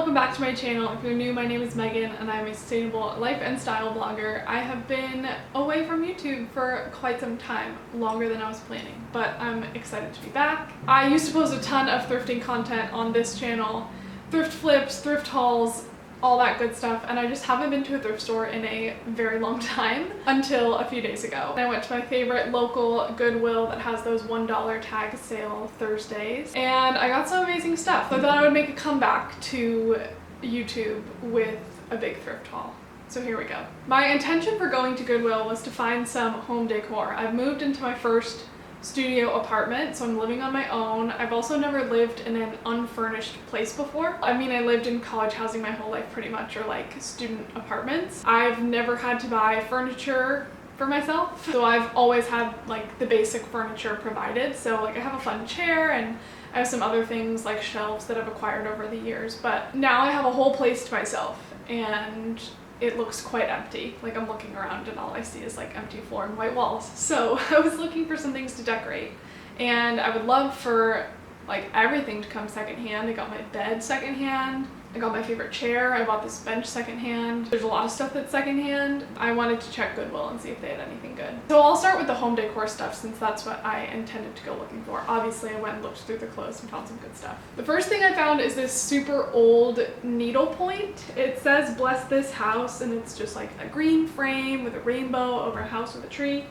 welcome back to my channel. If you're new, my name is Megan and I'm a sustainable life and style blogger. I have been away from YouTube for quite some time, longer than I was planning, but I'm excited to be back. I used to post a ton of thrifting content on this channel, thrift flips, thrift hauls, all that good stuff, and I just haven't been to a thrift store in a very long time until a few days ago. I went to my favorite local Goodwill that has those $1 tag sale Thursdays, and I got some amazing stuff. So I thought I would make a comeback to YouTube with a big thrift haul. So here we go. My intention for going to Goodwill was to find some home decor. I've moved into my first studio apartment, so I'm living on my own. I've also never lived in an unfurnished place before. I mean, I lived in college housing my whole life pretty much, or like student apartments. I've never had to buy furniture for myself, so I've always had like the basic furniture provided. So like I have a fun chair and I have some other things like shelves that I've acquired over the years, but now I have a whole place to myself and it looks quite empty. Like I'm looking around and all I see is like empty floor and white walls. So I was looking for some things to decorate, and I would love for like everything to come secondhand. I got my bed secondhand. I got my favorite chair. I bought this bench secondhand. There's a lot of stuff that's secondhand. I wanted to check Goodwill and see if they had anything good. So I'll start with the home decor stuff since that's what I intended to go looking for. Obviously I went and looked through the clothes and found some good stuff. The first thing I found is this super old needlepoint. It says "Bless this house," and it's just like a green frame with a rainbow over a house with a tree.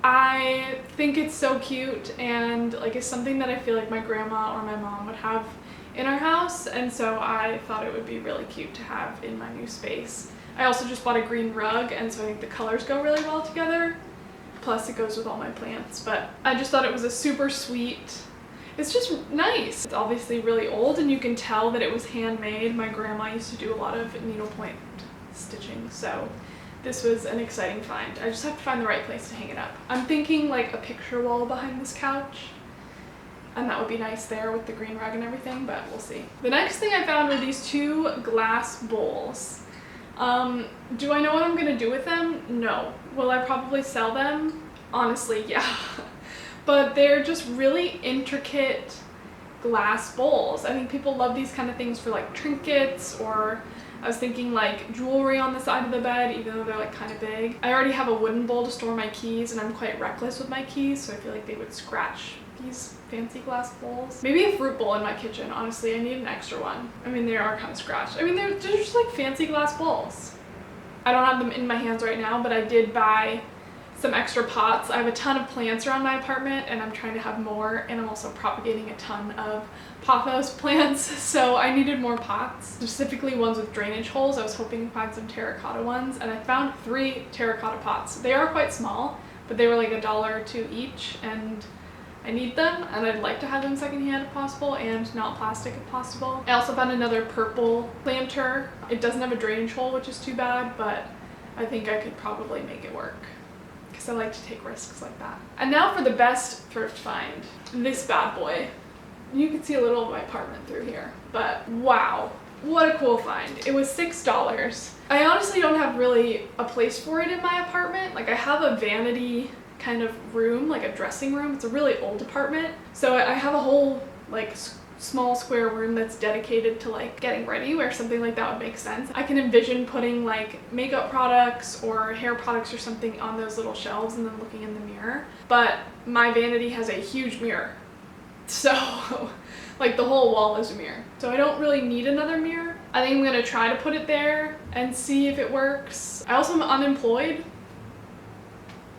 I think it's so cute, and like it's something that I feel like my grandma or my mom would have in our house, and so I thought it would be really cute to have in my new space. I also just bought a green rug, and so I think the colors go really well together. Plus it goes with all my plants, but I just thought it was a super sweet, it's just nice. It's obviously really old and you can tell that it was handmade. My grandma used to do a lot of needlepoint stitching, so this was an exciting find. I just have to find the right place to hang it up. I'm thinking like a picture wall behind this couch, and that would be nice there with the green rug and everything, but we'll see. The next thing I found were these two glass bowls. Do I know what I'm gonna do with them? No. Will I probably sell them? Honestly, yeah. But they're just really intricate glass bowls. I think people love these kind of things for like trinkets, or I was thinking like jewelry on the side of the bed, even though they're like kind of big. I already have a wooden bowl to store my keys, and I'm quite reckless with my keys, so I feel like they would scratch these fancy glass bowls. Maybe a fruit bowl in my kitchen. Honestly, I need an extra one. I mean, they are kind of scratched. I mean, they're just like fancy glass bowls. I don't have them in my hands right now, but I did buy some extra pots. I have a ton of plants around my apartment and I'm trying to have more, and I'm also propagating a ton of pothos plants, so I needed more pots, specifically ones with drainage holes. I was hoping to find some terracotta ones, and I found 3 terracotta pots. They are quite small, but they were like $1 or $2 each, and I need them, and I'd like to have them secondhand if possible and not plastic if possible. I also found another purple planter. It doesn't have a drainage hole, which is too bad, but I think I could probably make it work because I like to take risks like that. And now for the best thrift find. This bad boy. You can see a little of my apartment through here, but wow, what a cool find. It was $6. I honestly don't have really a place for it in my apartment. Like I have a vanity kind of room, like a dressing room. It's a really old apartment, so I have a whole like small square room that's dedicated to like getting ready, where something like that would make sense. I can envision putting like makeup products or hair products or something on those little shelves and then looking in the mirror, but my vanity has a huge mirror, so like the whole wall is a mirror, so I don't really need another mirror. I think I'm gonna try to put it there and see if it works. I also am unemployed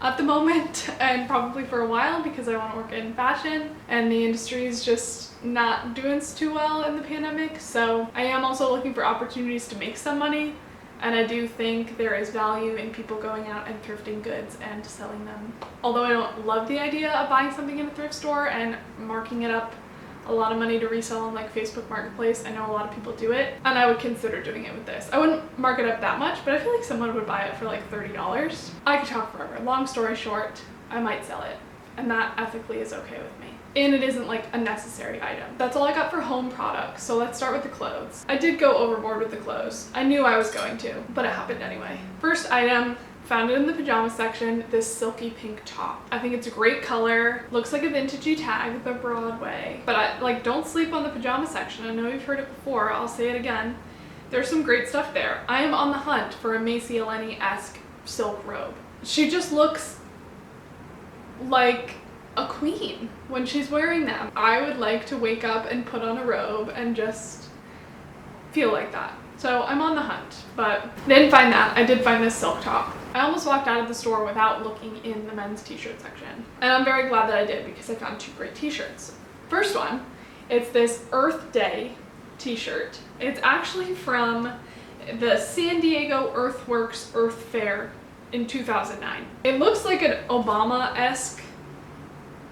at the moment, and probably for a while, because I want to work in fashion and the industry is just not doing too well in the pandemic. So I am also looking for opportunities to make some money, and I do think there is value in people going out and thrifting goods and selling them. Although I don't love the idea of buying something in a thrift store and marking it up a lot of money to resell on like Facebook Marketplace. I know a lot of people do it, and I would consider doing it with this. I wouldn't mark it up that much, but I feel like someone would buy it for like $30. I could talk forever. Long story short, I might sell it, and that ethically is okay with me. And it isn't like a necessary item. That's all I got for home products, so let's start with the clothes. I did go overboard with the clothes. I knew I was going to, but it happened anyway. First item, Found it in the pajama section, this silky pink top. I think it's a great color. Looks like a vintagey tag, the Broadway. But don't sleep on the pajama section. I know you've heard it before, I'll say it again. There's some great stuff there. I am on the hunt for a Macy Eleni-esque silk robe. She just looks like a queen when she's wearing them. I would like to wake up and put on a robe and just feel like that. So I'm on the hunt, but didn't find that. I did find this silk top. I almost walked out of the store without looking in the men's t-shirt section. And I'm very glad that I did because I found two great t-shirts. First one, it's this Earth Day t-shirt. It's actually from the San Diego Earthworks Earth Fair in 2009. It looks like an Obama-esque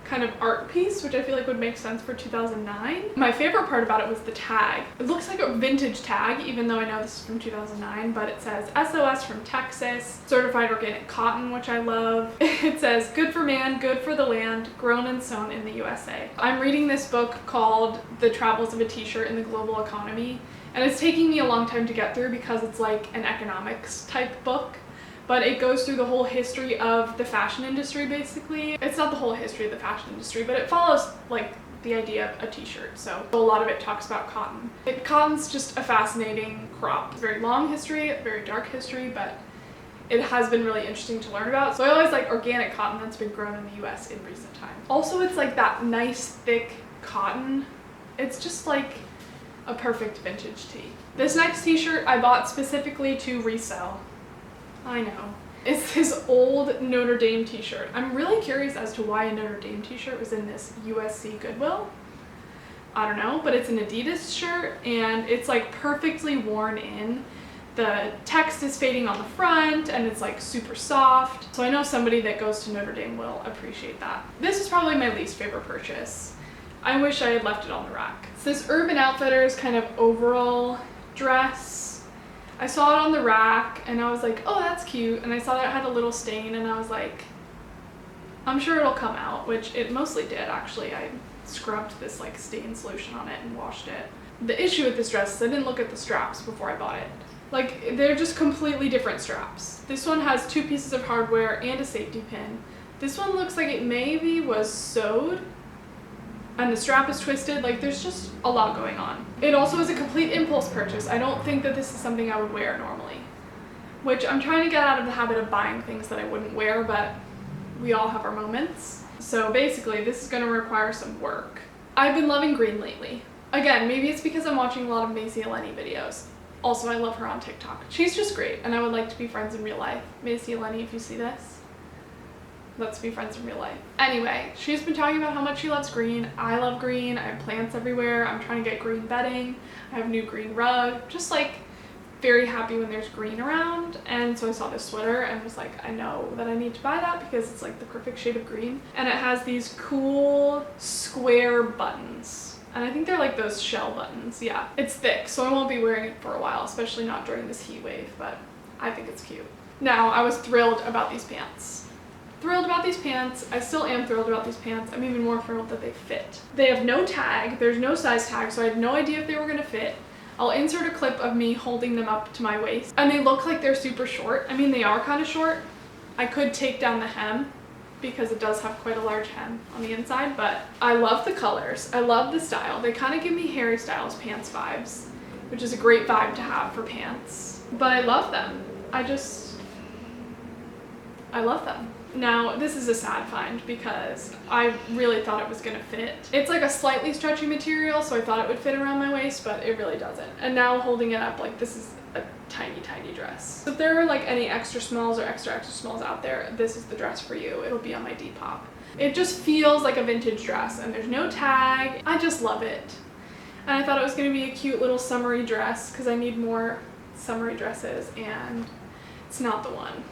kind of art piece, which I feel like would make sense for 2009. My favorite part about it was the tag. It looks like a vintage tag, even though I know this is from 2009, but it says SOS from Texas, certified organic cotton, which I love. It says good for man, good for the land, grown and sewn in the USA. I'm reading this book called The Travels of a T-Shirt in the Global Economy, and it's taking me a long time to get through because it's like an economics type book. But it goes through the whole history of the fashion industry, basically. It's not the whole history of the fashion industry, but it follows like the idea of a t-shirt. So a lot of it talks about cotton. Cotton's just a fascinating crop. Very long history, very dark history, but it has been really interesting to learn about. So I always like organic cotton that's been grown in the US in recent times. Also, it's like that nice thick cotton. It's just like a perfect vintage tee. This next t-shirt I bought specifically to resell. I know. It's this old Notre Dame t-shirt. I'm really curious as to why a Notre Dame t-shirt was in this USC Goodwill. I don't know, but it's an Adidas shirt and it's like perfectly worn in. The text is fading on the front and it's like super soft. So I know somebody that goes to Notre Dame will appreciate that. This is probably my least favorite purchase. I wish I had left it on the rack. It's this Urban Outfitters kind of overall dress. I saw it on the rack and I was like, oh, that's cute. And I saw that it had a little stain and I was like, I'm sure it'll come out, which it mostly did actually. I scrubbed this like stain solution on it and washed it. The issue with this dress is I didn't look at the straps before I bought it. Like, they're just completely different straps. This one has 2 pieces of hardware and a safety pin. This one looks like it maybe was sewed and the strap is twisted. Like, there's just a lot going on. It also is a complete impulse purchase. I don't think that this is something I would wear normally, which I'm trying to get out of the habit of buying things that I wouldn't wear, but we all have our moments. So basically, this is gonna require some work. I've been loving green lately. Again, maybe it's because I'm watching a lot of Macy Eleni videos. Also, I love her on TikTok. She's just great, and I would like to be friends in real life. Macy Eleni, if you see this, let's be friends in real life. Anyway, she's been talking about how much she loves green. I love green. I have plants everywhere. I'm trying to get green bedding. I have a new green rug. Just like very happy when there's green around. And so I saw this sweater and was like, I know that I need to buy that because it's like the perfect shade of green. And it has these cool square buttons. And I think they're like those shell buttons. Yeah, it's thick, so I won't be wearing it for a while, especially not during this heat wave, but I think it's cute. Now, I was thrilled about these pants. Thrilled about these pants. I still am thrilled about these pants. I'm even more thrilled that they fit. They have no tag. There's no size tag, so I had no idea if they were gonna fit. I'll insert a clip of me holding them up to my waist. And they look like they're super short. I mean, they are kind of short. I could take down the hem because it does have quite a large hem on the inside, but I love the colors. I love the style. They kind of give me Harry Styles pants vibes, which is a great vibe to have for pants. But I love them. I love them. Now, this is a sad find because I really thought it was gonna fit. It's like a slightly stretchy material, so I thought it would fit around my waist, but it really doesn't. And now holding it up, like, this is a tiny, tiny dress. So if there are like any extra smalls or extra smalls out there, this is the dress for you. It'll be on my Depop. It just feels like a vintage dress and there's no tag. I just love it. And I thought it was gonna be a cute little summery dress because I need more summery dresses and it's not the one.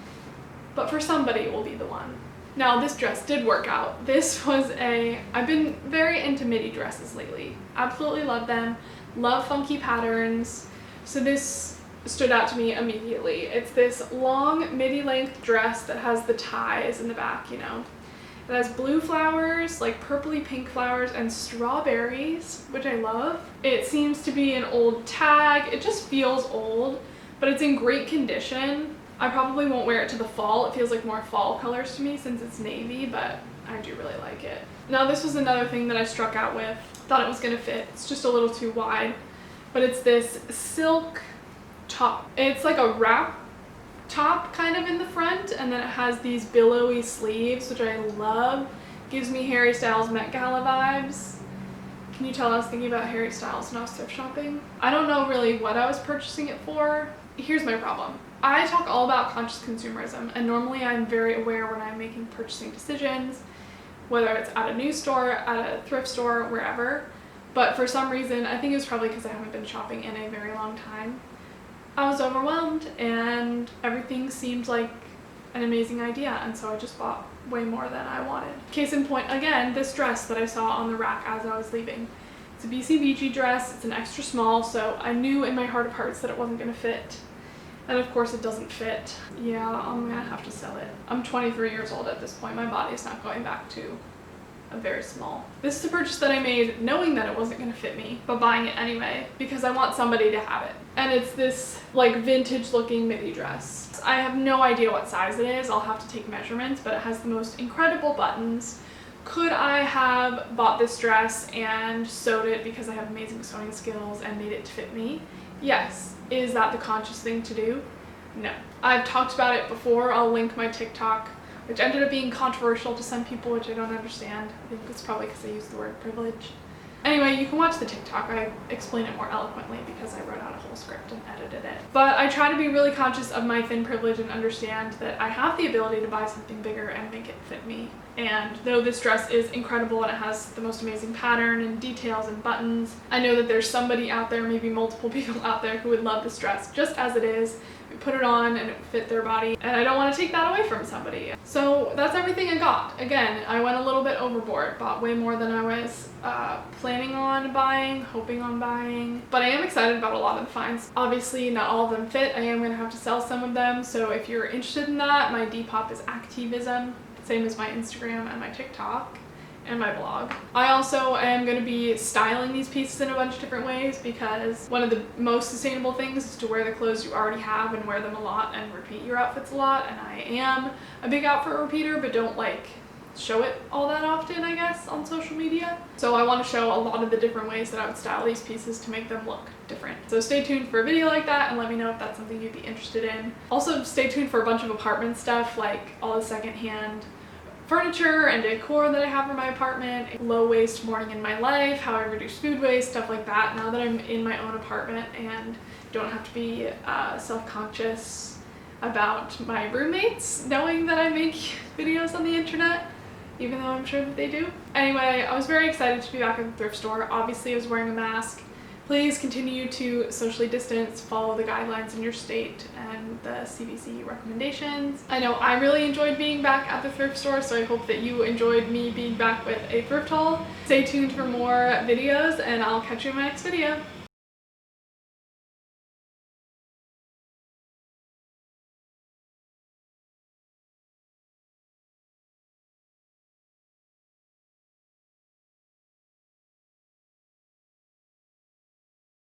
But for somebody it will be the one. Now this dress did work out. This was I've been very into midi dresses lately. Absolutely love them. Love funky patterns. So this stood out to me immediately. It's this long midi length dress that has the ties in the back, you know. It has blue flowers, like purpley pink flowers, and strawberries, which I love. It seems to be an old tag. It just feels old, but it's in great condition. I probably won't wear it to the fall. It feels like more fall colors to me since it's navy, but I do really like it. Now this was another thing that I struck out with. Thought it was gonna fit. It's just a little too wide, but it's this silk top. It's like a wrap top kind of in the front, and then it has these billowy sleeves, which I love. Gives me Harry Styles Met Gala vibes. Can you tell I was thinking about Harry Styles when I was thrift shopping? I don't know really what I was purchasing it for. Here's my problem. I talk all about conscious consumerism, and normally I'm very aware when I'm making purchasing decisions, whether it's at a news store, at a thrift store, wherever. But for some reason, I think it was probably because I haven't been shopping in a very long time, I was overwhelmed and everything seemed like an amazing idea, and so I just bought way more than I wanted. Case in point, again, this dress that I saw on the rack as I was leaving. It's a BCBG dress, it's an extra small, so I knew in my heart of hearts that it wasn't gonna fit. And of course it doesn't fit. Yeah, I'm gonna have to sell it. I'm 23 years old at this point. My body's not going back to a very small. This is a purchase that I made knowing that it wasn't gonna fit me, but buying it anyway because I want somebody to have it. And it's this like vintage looking midi dress. I have no idea what size it is. I'll have to take measurements, but it has the most incredible buttons. Could I have bought this dress and sewed it because I have amazing sewing skills and made it to fit me? Yes. Is that the conscious thing to do? No. I've talked about it before. I'll link my TikTok, which ended up being controversial to some people, which I don't understand. I think it's probably because I used the word privilege. Anyway, you can watch the TikTok. I explain it more eloquently because I wrote out a whole script and edited it. But I try to be really conscious of my thin privilege and understand that I have the ability to buy something bigger and make it fit me. And though this dress is incredible and it has the most amazing pattern and details and buttons, I know that there's somebody out there, maybe multiple people out there, who would love this dress just as it is. We put it on and it would fit their body, and I don't want to take that away from somebody. So that's everything I got. Again, I went a little bit overboard, bought way more than I was planning on buying, hoping on buying, but I am excited about a lot of the finds. Obviously not all of them fit. I am going to have to sell some of them, so if you're interested in that, my Depop is activism, same as my Instagram and my TikTok and my blog. I also am going to be styling these pieces in a bunch of different ways because one of the most sustainable things is to wear the clothes you already have and wear them a lot and repeat your outfits a lot, and I am a big outfit repeater but don't like show it all that often, I guess, on social media. So I want to show a lot of the different ways that I would style these pieces to make them look different. So stay tuned for a video like that and let me know if that's something you'd be interested in. Also stay tuned for a bunch of apartment stuff, like all the secondhand furniture and decor that I have for my apartment, low waste morning in my life, how I reduce food waste, stuff like that, now that I'm in my own apartment and don't have to be self-conscious about my roommates knowing that I make videos on the internet, even though I'm sure that they do. Anyway, I was very excited to be back at the thrift store. Obviously I was wearing a mask. Please continue to socially distance, follow the guidelines in your state and the CDC recommendations. I know I really enjoyed being back at the thrift store, so I hope that you enjoyed me being back with a thrift haul. Stay tuned for more videos and I'll catch you in my next video.